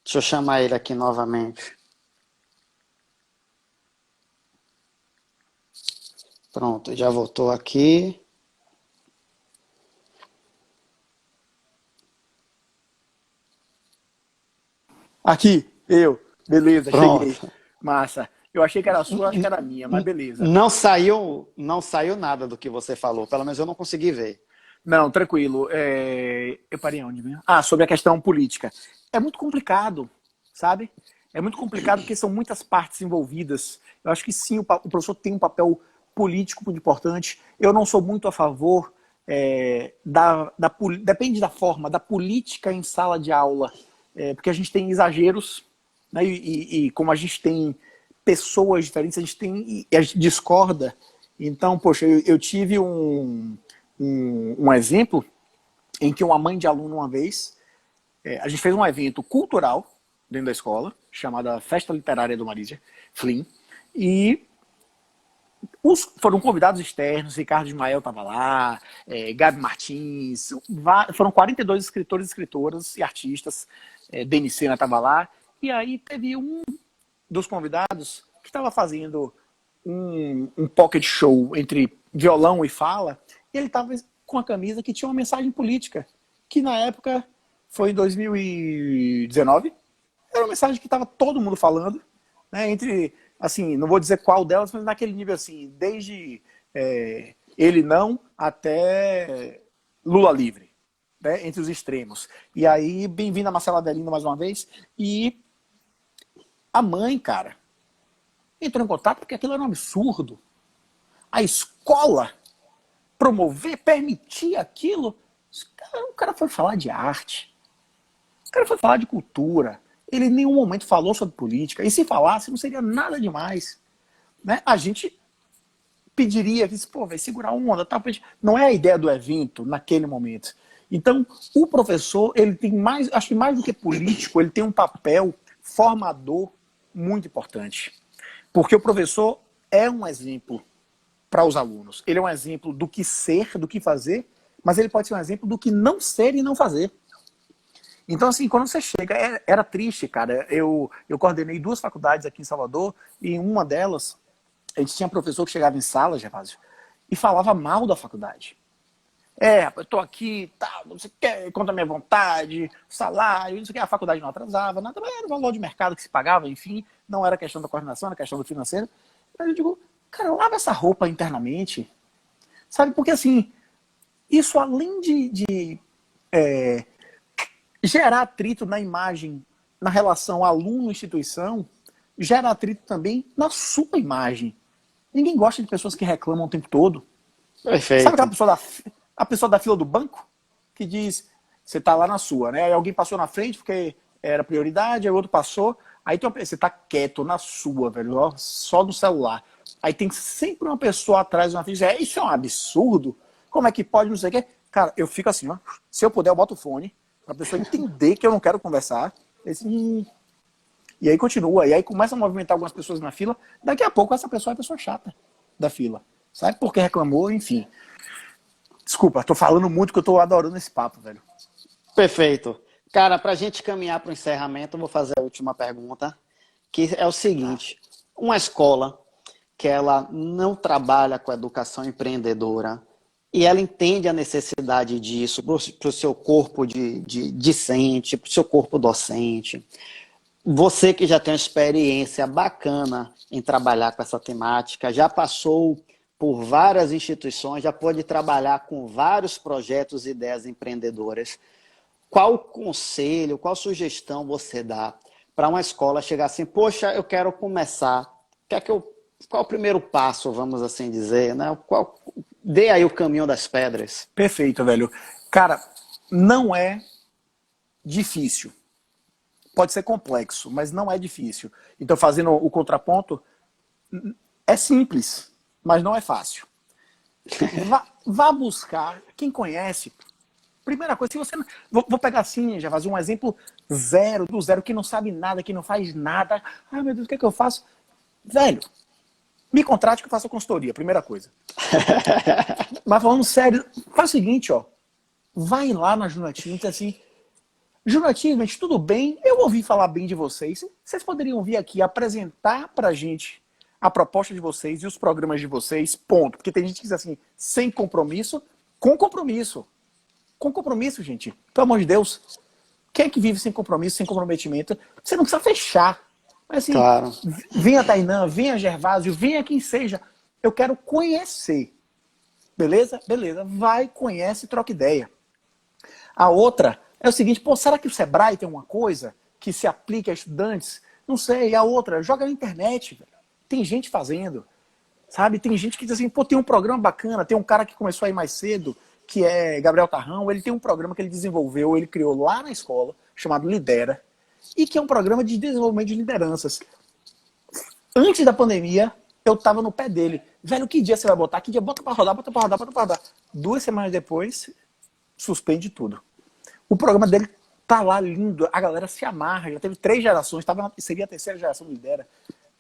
Deixa eu chamar ele aqui novamente. Pronto, já voltou aqui. Aqui, beleza, cheguei. Pronto. Massa. Eu achei que era a sua, acho que era a minha, mas beleza. Não saiu nada do que você falou, pelo menos eu não consegui ver. Não, tranquilo. Eu parei onde mesmo? Sobre a questão política. É muito complicado, sabe? É muito complicado porque são muitas partes envolvidas. Eu acho que sim, o professor tem um papel político muito importante. Eu não sou muito a favor depende da forma, da política em sala de aula. Porque a gente tem exageros, né? E como a gente tem pessoas diferentes, a gente discorda. Então, poxa, eu tive um exemplo em que uma mãe de aluno uma vez, a gente fez um evento cultural dentro da escola, chamada Festa Literária do Marisia, Flim, e foram convidados externos, Ricardo Ismael estava lá, Gabi Martins, foram 42 escritores, escritoras e artistas, Denis Sena estava lá, e aí teve um dos convidados que estava fazendo um pocket show entre violão e fala, e ele estava com a camisa que tinha uma mensagem política, que na época foi em 2019, era uma mensagem que estava todo mundo falando, né, entre, assim, não vou dizer qual delas, mas naquele nível assim, desde ele não até Lula livre, né, entre os extremos. E aí, bem-vinda Marcela Adelino mais uma vez, e a mãe, cara, entrou em contato porque aquilo era um absurdo. A escola promover, permitir aquilo. O cara foi falar de arte. O cara foi falar de cultura. Ele em nenhum momento falou sobre política. E se falasse, não seria nada demais. Né? A gente pediria, que pô, vai segurar onda, tal. Não é a ideia do evento naquele momento. Então, o professor, ele tem mais, acho que mais do que político, ele tem um papel formador muito importante. Porque o professor é um exemplo para os alunos. Ele é um exemplo do que ser, do que fazer, mas ele pode ser um exemplo do que não ser e não fazer. Então, assim, quando você chega, era triste, cara. Eu coordenei 2 faculdades aqui em Salvador, e em uma delas, a gente tinha professor que chegava em sala, Gervásio, e falava mal da faculdade. Eu tô aqui, tal, não sei o que, contra a minha vontade, salário, não sei o que, a faculdade não atrasava, nada, era o valor de mercado que se pagava, enfim, não era questão da coordenação, era questão do financeiro. Aí eu digo, cara, lava essa roupa internamente, sabe? Porque, assim, isso além de gerar atrito na imagem, na relação aluno-instituição, gera atrito também na sua imagem. Ninguém gosta de pessoas que reclamam o tempo todo. Perfeito. Sabe aquela pessoa a pessoa da fila do banco? Que diz, você tá lá na sua, né? Aí alguém passou na frente porque era prioridade, aí o outro passou, aí você tá quieto na sua, velho, ó, só no celular. Aí tem sempre uma pessoa atrás na frente, isso é um absurdo? Como é que pode, não sei o quê? Cara, eu fico assim, ó, se eu puder eu boto o fone, pra pessoa entender que eu não quero conversar, e aí continua, e aí começa a movimentar algumas pessoas na fila, daqui a pouco essa pessoa é a pessoa chata da fila, sabe? Porque reclamou, enfim. Desculpa, tô falando muito que eu tô adorando esse papo, velho. Perfeito. Cara, para a gente caminhar para o encerramento, eu vou fazer a última pergunta, que é o seguinte. Uma escola que ela não trabalha com educação empreendedora e ela entende a necessidade disso para o seu corpo de discente, para o seu corpo docente. Você que já tem uma experiência bacana em trabalhar com essa temática, já passou por várias instituições, já pôde trabalhar com vários projetos e ideias empreendedoras. Qual conselho, qual sugestão você dá para uma escola chegar assim, poxa, eu quero começar, qual o primeiro passo, vamos assim dizer, né? Dê aí o caminho das pedras. Perfeito, velho. Cara, não é difícil. Pode ser complexo, mas não é difícil. Então, fazendo o contraponto, é simples, mas não é fácil. Vá buscar quem conhece. Primeira coisa, se você não... Vou pegar assim, já fazer um exemplo do zero, que não sabe nada, que não faz nada. Ai, meu Deus, o que é que eu faço? Velho, me contrate que eu faço a consultoria, primeira coisa. Mas falando sério, faz o seguinte, ó. Vai lá na Junativement e diz assim, Junativement, tudo bem? Eu ouvi falar bem de vocês. Vocês poderiam vir aqui apresentar pra gente a proposta de vocês e os programas de vocês, ponto. Porque tem gente que diz assim, sem compromisso, com compromisso. Com compromisso, gente. Pelo amor de Deus. Quem é que vive sem compromisso, sem comprometimento? Você não precisa fechar. Mas assim, Claro. venha Tainã, venha Gervásio, venha quem seja. Eu quero conhecer. Beleza? Beleza. Vai, conhece, troca ideia. A outra é o seguinte, pô, será que o Sebrae tem uma coisa que se aplica a estudantes? Não sei. E a outra, joga na internet, velho. Tem gente fazendo, sabe? Tem gente que diz assim, pô, tem um programa bacana, tem um cara que começou a ir mais cedo, que é Gabriel Tarrão, ele tem um programa que ele desenvolveu, ele criou lá na escola, chamado Lidera, e que é um programa de desenvolvimento de lideranças. Antes da pandemia, eu tava no pé dele. Velho, que dia você vai botar? Que dia? Bota pra rodar, bota pra rodar, bota pra rodar. 2 semanas depois, suspende tudo. O programa dele tá lá lindo, a galera se amarra, já teve 3 gerações, seria a 3ª geração do Lidera.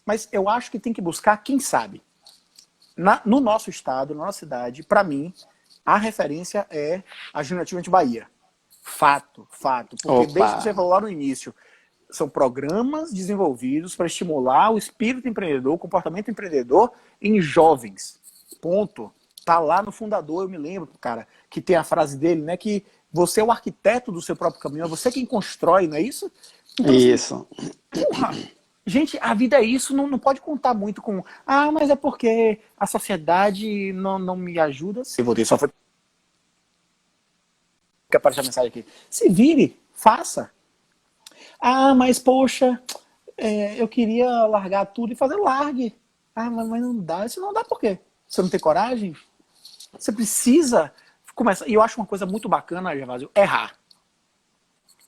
Mas eu acho que tem que buscar quem sabe. No nosso estado, na nossa cidade, para mim, a referência é a Junativement Bahia. Fato. Porque desde que você falou lá no início, são programas desenvolvidos para estimular o espírito empreendedor, o comportamento empreendedor em jovens. Ponto. Tá lá no fundador, eu me lembro, cara, que tem a frase dele, né, que você é o arquiteto do seu próprio caminho, é você quem constrói, não é isso? Então, Isso. Assim, porra, gente, a vida é isso, não pode contar muito com, mas é porque a sociedade não me ajuda. Eu vou ter só foi que apareceu a mensagem aqui. Se vire, faça. Mas poxa, eu queria largar tudo e fazer largue. Mas não dá. Isso não dá por quê? Você não tem coragem? Você precisa começar. E eu acho uma coisa muito bacana, Gervásio, errar.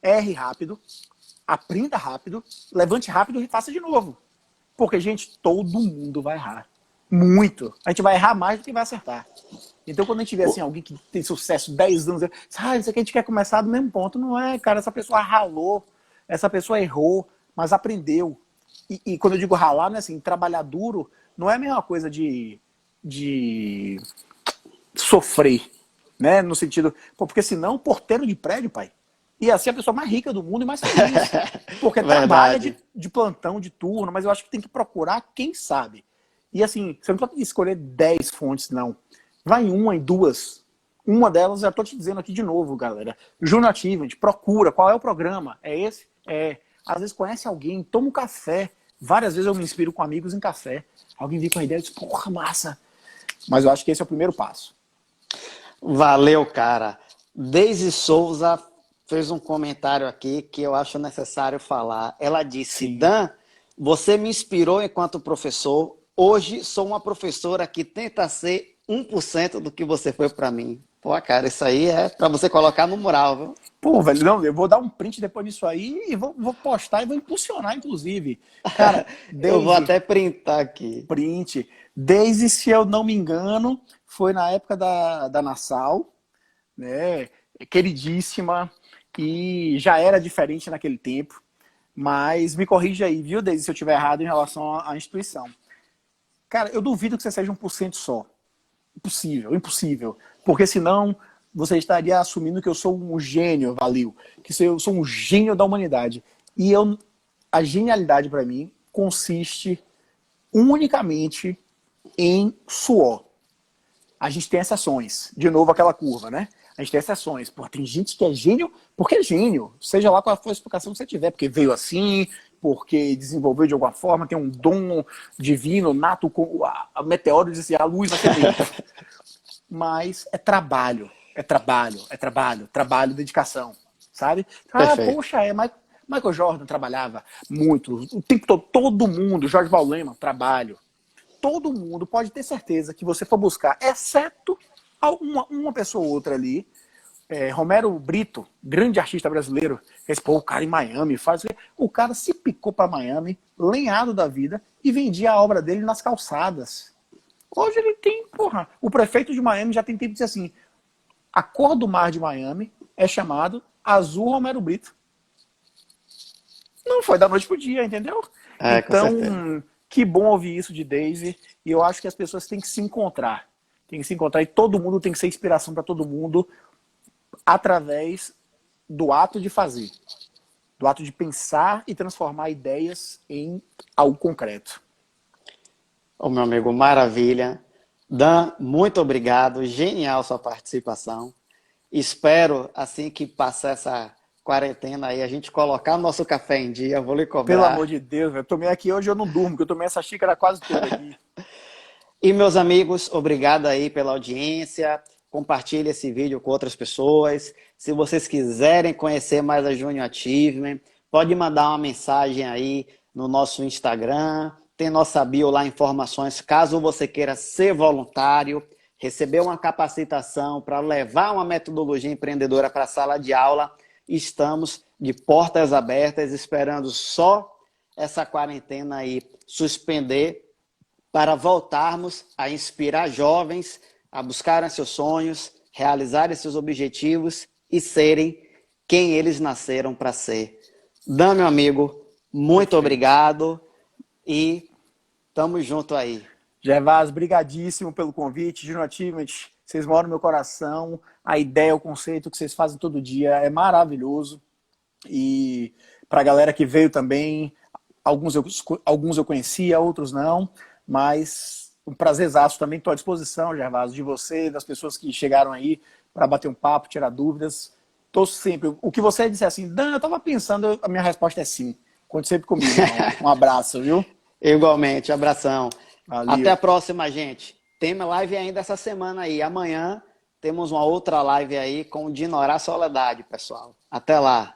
Erre rápido, aprenda rápido, levante rápido e faça de novo. Porque, gente, todo mundo vai errar. Muito. A gente vai errar mais do que vai acertar. Então, quando a gente vê assim, alguém que tem sucesso 10 anos, isso aqui a gente quer começar do mesmo ponto. Não é, cara, essa pessoa ralou, essa pessoa errou, mas aprendeu. E quando eu digo ralar, não é assim, trabalhar duro não é a mesma coisa de sofrer, né? No sentido, porque senão, porteiro de prédio, pai, ia ser a pessoa mais rica do mundo e mais feliz. Porque trabalha de plantão, de turno, mas eu acho que tem que procurar quem sabe. E assim, você não pode escolher 10 fontes, não. Vai em uma, em duas. Uma delas, eu tô te dizendo aqui de novo, galera. Junior Achievement, procura. Qual é o programa? É esse? É. Às vezes conhece alguém, toma um café. Várias vezes eu me inspiro com amigos em café. Alguém vem com a ideia e diz, porra, massa. Mas eu acho que esse é o primeiro passo. Valeu, cara. Deise Souza fez um comentário aqui que eu acho necessário falar. Ela disse, Sim. Dan, você me inspirou enquanto professor. Hoje sou uma professora que tenta ser 1% do que você foi para mim. Pô, cara, isso aí é para você colocar no mural, viu? Pô, velho, não, eu vou dar um print depois disso aí e vou postar e vou impulsionar, inclusive. Cara, Eu vou Daisy, até printar aqui. print. Daisy, se eu não me engano, foi na época da Nassau, né? Queridíssima, e já era diferente naquele tempo. Mas me corrija aí, viu, Daisy, se eu estiver errado em relação à instituição. Cara, eu duvido que você seja 1% só. Impossível, impossível. Porque senão você estaria assumindo que eu sou um gênio, Valil. Que eu sou um gênio da humanidade. E a genialidade para mim consiste unicamente em suor. A gente tem exceções. De novo aquela curva, né? A gente tem exceções. Pô, tem gente que é gênio porque é gênio. Seja lá qual for a explicação que você tiver. Porque veio assim, porque desenvolveu de alguma forma, tem um dom divino, nato, a meteoro diz assim, a luz vai ser dele. Mas é trabalho, trabalho, dedicação, sabe? Ah, Perfeito. poxa, Michael Jordan trabalhava muito, o tempo todo mundo, Jorge Paulema, trabalho. Todo mundo pode ter certeza que você for buscar, exceto uma pessoa ou outra ali, Romero Brito, grande artista brasileiro, o cara em Miami, o cara se picou para Miami, lenhado da vida, e vendia a obra dele nas calçadas. Hoje ele tem, porra, o prefeito de Miami já tem tempo de dizer assim, a cor do mar de Miami é chamado Azul Romero Brito. Não foi da noite pro dia, entendeu? Com certeza. Então, que bom ouvir isso de Daisy, e eu acho que as pessoas têm que se encontrar. Tem que se encontrar e todo mundo tem que ser inspiração para todo mundo através do ato de fazer. Do ato de pensar e transformar ideias em algo concreto. Ô, meu amigo, maravilha. Dan, muito obrigado. Genial sua participação. Espero, assim que passar essa quarentena aí, a gente colocar o nosso café em dia. Vou lhe Pelo amor cobrar. de Deus, eu tomei aqui hoje, eu não durmo, porque eu tomei essa xícara quase toda aqui. E, meus amigos, obrigado aí pela audiência. Compartilhe esse vídeo com outras pessoas. Se vocês quiserem conhecer mais a Junior Achievement, pode mandar uma mensagem aí no nosso Instagram. Tem nossa bio lá, informações, caso você queira ser voluntário, receber uma capacitação para levar uma metodologia empreendedora para a sala de aula. Estamos de portas abertas, esperando só essa quarentena aí suspender para voltarmos a inspirar jovens a buscarem seus sonhos, realizarem seus objetivos e serem quem eles nasceram para ser. Dan, meu amigo, muito obrigado e tamo junto aí. Gervásio, brigadíssimo pelo convite. Junior Achievement, vocês moram no meu coração. A ideia, o conceito que vocês fazem todo dia é maravilhoso. E para a galera que veio também, alguns eu conhecia, outros não, mas um prazerzaço também. Estou à disposição, Gervásio, de você, das pessoas que chegaram aí para bater um papo, tirar dúvidas. Estou sempre. O que você disser assim, Dan, eu estava pensando, a minha resposta é sim. Conte sempre comigo, irmão. Um abraço, viu? Igualmente, abração. Até a Valeu. próxima, gente. Tem live ainda essa semana aí. Amanhã temos uma outra live aí com o Dinorá Soledade, pessoal. Até lá.